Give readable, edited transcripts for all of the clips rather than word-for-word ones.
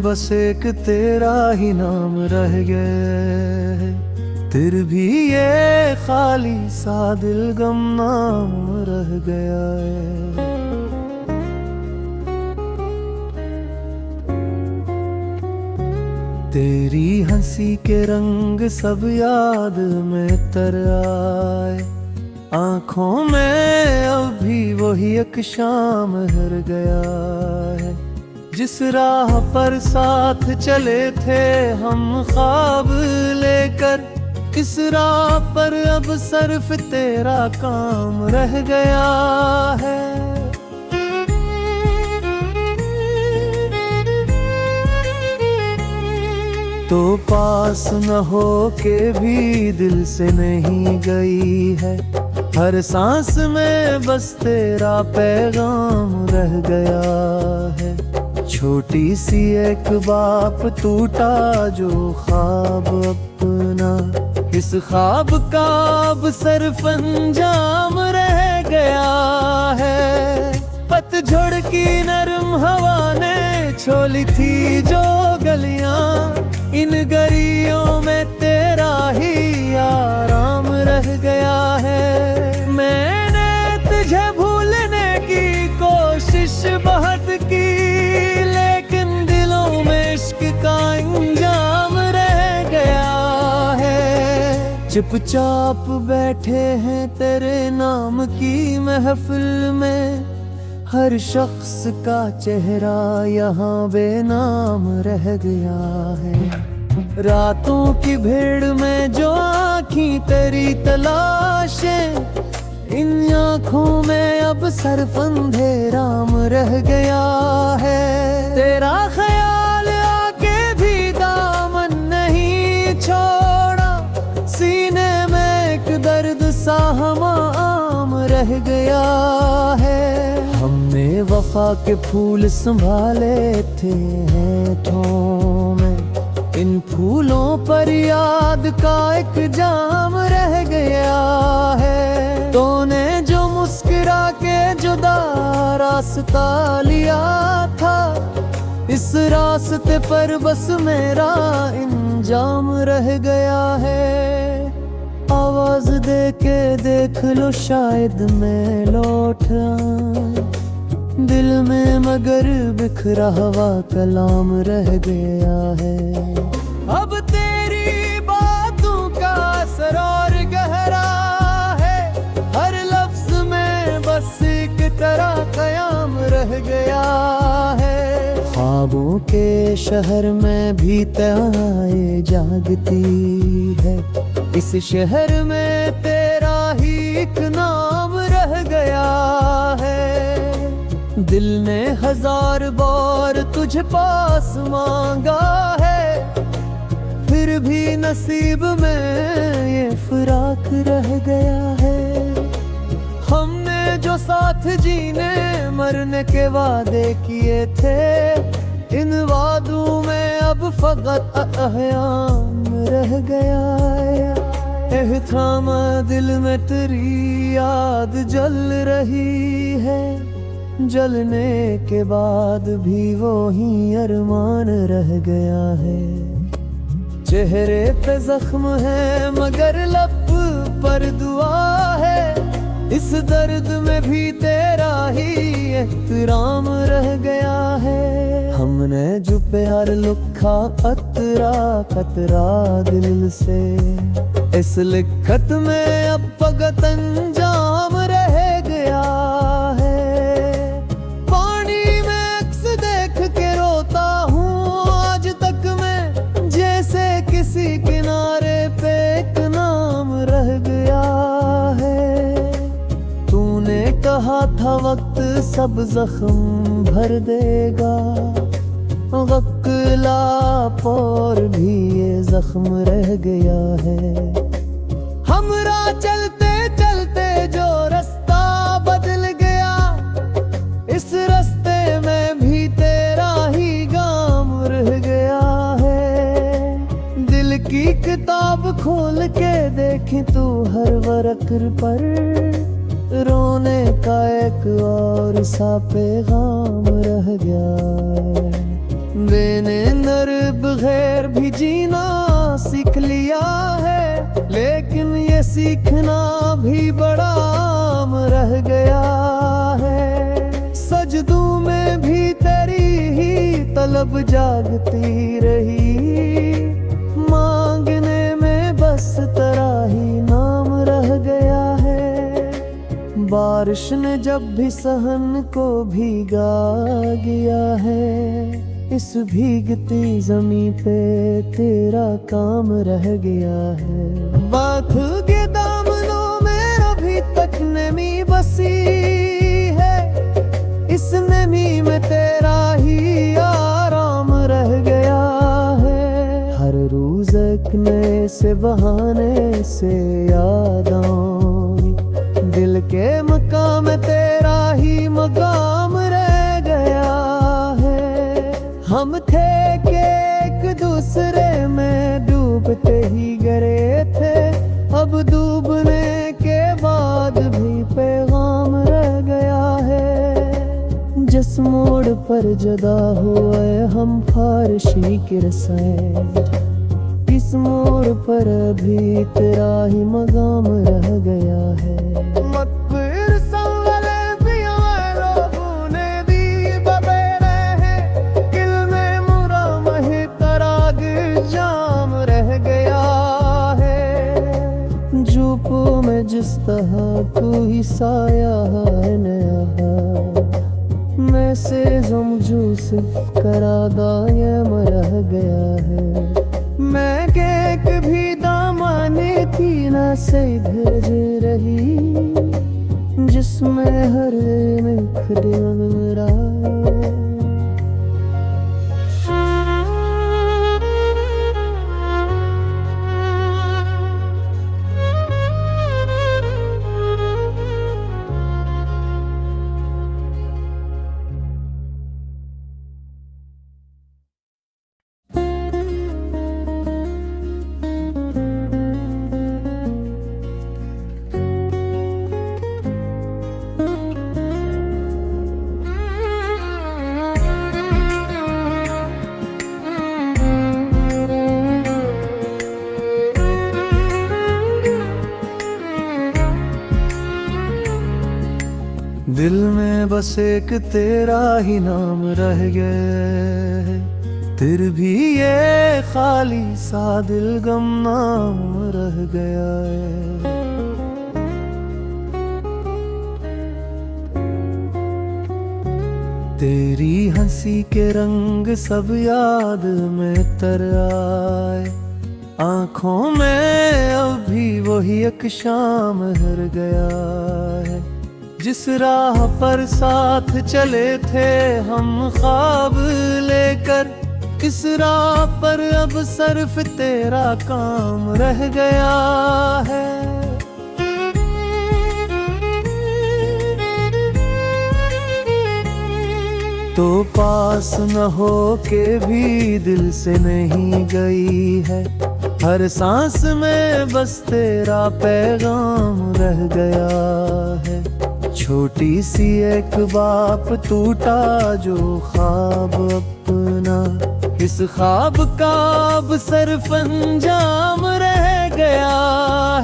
बस एक तेरा ही नाम रह गया है। फिर भी ये खाली सा दिल गम नाम रह गया है। तेरी हंसी के रंग सब याद में तर आए, आंखों में अब भी वही एक शाम हर गया है। जिस राह पर साथ चले थे हम ख्वाब लेकर, इस राह पर अब सिर्फ तेरा काम रह गया है। तो पास न हो के भी दिल से नहीं गई है, हर सांस में बस तेरा पैगाम रह गया है। छोटी सी एक बाप टूटा जो ख्वाब अपना, इस ख्वाब का अब सिर्फ अंजाम रह गया है। पतझड़ की नरम हवा ने छोली थी जो गलियां, इन गलियों में तेरा ही आराम रह गया है। मैंने तुझे भूलने की कोशिश बहुत की, लेकिन दिलों में इश्क का इंजाम रह गया है। चुपचाप बैठे हैं तेरे नाम की महफिल में, हर शख्स का चेहरा यहाँ बेनाम रह गया है। रातों की भीड़ में जो आँखी तेरी तलाशें, इन आँखों में अब सिर्फ अंधेराम रह गया है। तेरा ख्याल आके भी दामन नहीं छोड़ा, सीने में एक दर्द सा हमाम रह गया है। हमने वफा के फूल संभाले थे होठों में, इन फूलों पर याद का एक जाम रह गया है। तूने जो मुस्कुरा के जुदा रास्ता लिया था, इस रास्ते पर बस मेरा इंजाम रह गया है। आवाज दे के देख लो शायद मैं लौट आऊं, दिल में मगर बिखरा हुआ कलाम रह गया है। अब तेरी बातों का असर और गहरा है, हर लफ्ज में बस एक तरह कयाम रह गया है। ख्वाबों के शहर में भी तराए जागती है, इस शहर में तेरा ही एक नाम रह गया है। दिल ने हजार बार तुझे पास मांगा है, फिर भी नसीब में ये फराक रह गया है। हमने जो साथ जीने मरने के वादे किए थे, इन वादों में अब फकत अहयाम रह गया है। एहतराम दिल में तेरी याद जल रही है, जलने के बाद भी वो ही अरमान रह गया है। चेहरे पे जख्म है मगर लब पर दुआ है, इस दर्द में भी तेरा ही एहतराम रह गया है। हमने जो प्यार लिखा कतरा कतरा दिल से, इस लिखत में अब फकत अंजाम रह गया है। पानी में अक्स देख के रोता हूँ आज तक मैं, जैसे किसी किनारे पे एक नाम रह गया है। तूने कहा था वक्त सब जख्म भर देगा, गकला पर भी ये जख्म रह गया है। हमरा चलते चलते जो रास्ता बदल गया, इस रास्ते में भी तेरा ही गाम रह गया है। दिल की किताब खोल के देखी तू हर वर्क पर, रोने का एक और सा पैगाम रह गया है। बेनिंदर बगैर भी जीना सीख लिया है, लेकिन ये सीखना भी बड़ा आम रह गया है। सजदों में भी तेरी ही तलब जागती रही, मांगने में बस तेरा ही नाम रह गया है। बारिश ने जब भी सहन को भीगा गया है, इस भीगती जमी पे तेरा काम रह गया है। बात के दामनों में अभी तक नमी बसी है, इस नमी में तेरा ही आराम रह गया है। हर रोज एक नए से बहाने से याद आऊं, दिल के मकाम तेरा ही मकाम रह गया है। हम थे कि एक दूसरे में डूबते ही गए थे, अब डूबने के बाद भी पैगाम रह गया है। जिस मोड़ पर जुदा हुए हम फारशी के रसाए, इस मोड़ पर अभी तेरा ही मकाम रह गया है। में जिस तरह तू ही साया है नया, मैं से जमजूस करादा ये मरह गया है। मैं के कभी दामाने की ना से भेज रही, जिसमें हर निखरा दिल में बस एक तेरा ही नाम रह गया है, फिर भी ये खाली सा दिल गम नाम रह गया है। तेरी हंसी के रंग सब याद में तर आए, आँखों में अब भी वही एक शाम हर गया है। जिस राह पर साथ चले थे हम ख्वाब लेकर, इस राह पर अब सिर्फ तेरा काम रह गया है। तो पास न हो के भी दिल से नहीं गई है, हर सांस में बस तेरा पैगाम रह गया है। छोटी सी एक बाप टूटा जो ख्वाब अपना, इस ख्वाब का अब सिर्फ अंजाम रह गया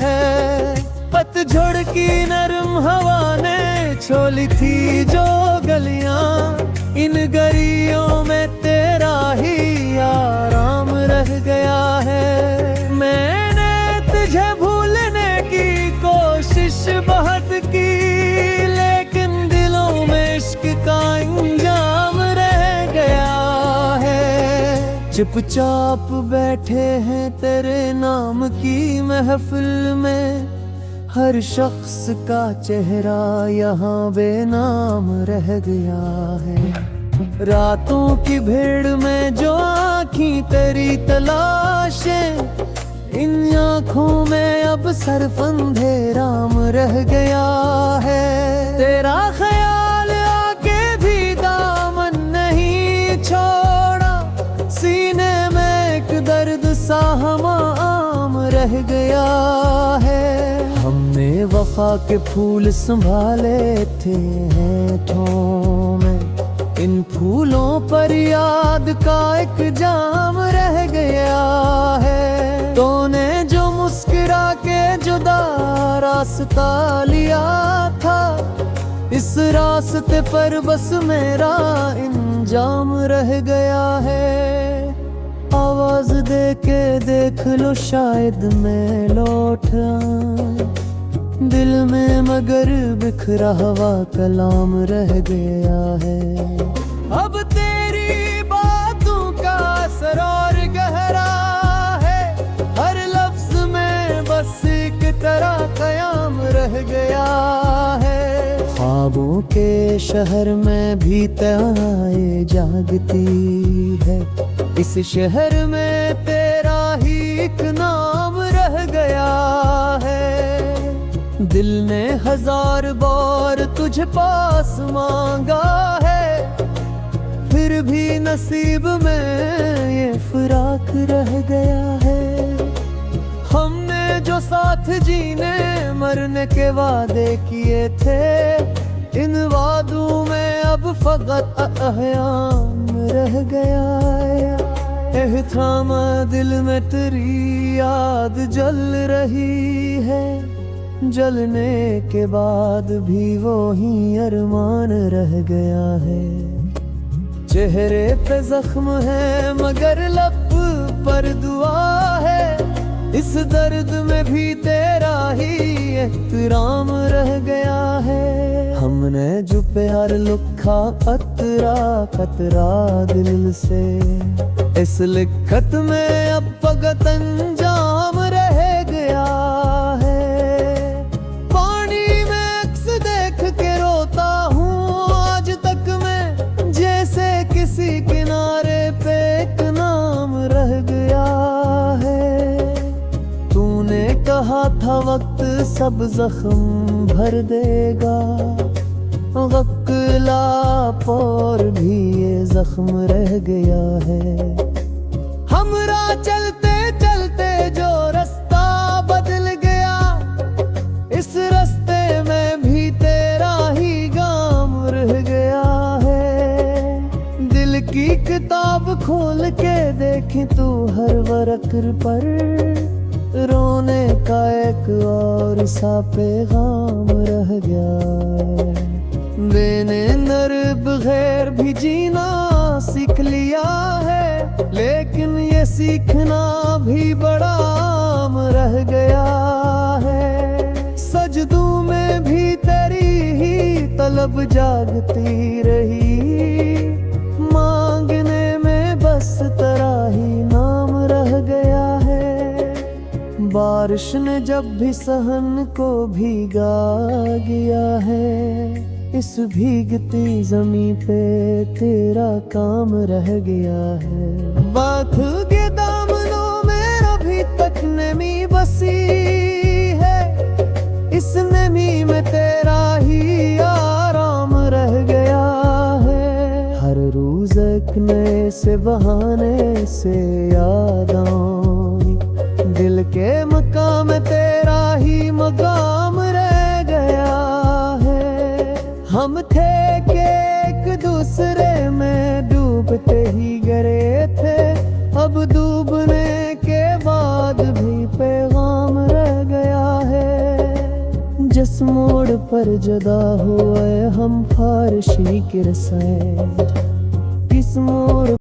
है। पतझड़ की नरम हवा ने छोली थी जो गलियां, इन गलियों में तेरा ही आराम रह गया है। मैंने तुझे भूलने की कोशिश बहुत की, का इंजाम रह गया है। चुपचाप बैठे हैं तेरे नाम की महफिल में, हर शख्स का चेहरा यहाँ बेनाम रह गया है। रातों की भीड़ में जो आँखी तेरी तलाशें, इन आँखों में अब सिर्फ अंधेराम रह गया है। तेरा ख्याल आके भी दामन नहीं छोड़ा, सीने में एक दर्द सा हमाम रह गया है। हमने वफा के फूल संभाले थे होठों में, इन फूलों पर याद का एक जाम रह गया है। तूने जो मुस्कुरा के जुदा रास्ता लिया था, इस रास्ते पर बस मेरा इंजाम रह गया है। आवाज दे के देख लो शायद मैं लौट आऊं, दिल में मगर बिखरा हुआ कलाम रह गया है। अब तेरी बातों का असर और गहरा है, हर लफ्ज में बस एक तरह कयाम रह गया है। ख्वाबों के शहर में भी तराए जागती है, इस शहर में तेरा ही एक नाम रह गया है। दिल ने 1000 बार तुझे पास मांगा है, फिर भी नसीब में ये फराक रह गया है। हमने जो साथ जीने मरने के वादे किए थे, इन वादों में अब फकत अहयाम रह गया है। एहतराम दिल में तेरी याद जल रही है, जलने के बाद भी वो ही अरमान रह गया है। चेहरे पे जख्म है मगर लब पर दुआ है, इस दर्द में भी तेरा ही एहतराम रह गया है। हमने जो प्यार लिखा कतरा कतरा दिल से, इस लिखत में अब फकत अंजाम रह गया है। पानी में अक्स देख के रोता हूँ आज तक मैं, जैसे किसी किनारे पे एक नाम रह गया है। तूने कहा था वक्त सब जख्म भर देगा, वक्त लाप और भी ये जख्म रह गया है। हमरा चलते चलते जो रास्ता बदल गया, इस रास्ते में भी तेरा ही गाम रह गया है। दिल की किताब खोल के देखी तू हर वर्क पर, रोने का एक और सा पैगाम रह गया है। मैंने नर बगैर भी जीना सीख लिया है, लेकिन ये सीखना भी बड़ा आम रह गया है। सजदों में भी तेरी ही तलब जागती रही, मांगने में बस तेरा ही नाम रह गया है। बारिश ने जब भी सहन को भीगा गया है, इस भीगती जमी पे तेरा काम रह गया है। बात के दामनों में अभी तक नमी बसी है, इस नमी में तेरा ही आराम रह गया है। हर रोज एक नए से बहाने से याद आऊं, दिल के मकाम तेरा ही मकाम रह गया है। हम थे कि एक दूसरे में डूबते ही गए थे, अब डूबने के बाद भी पैगाम रह गया है। जिस मोड़ पर जुदा हुए हम फारशी के रसाए, किस मोड़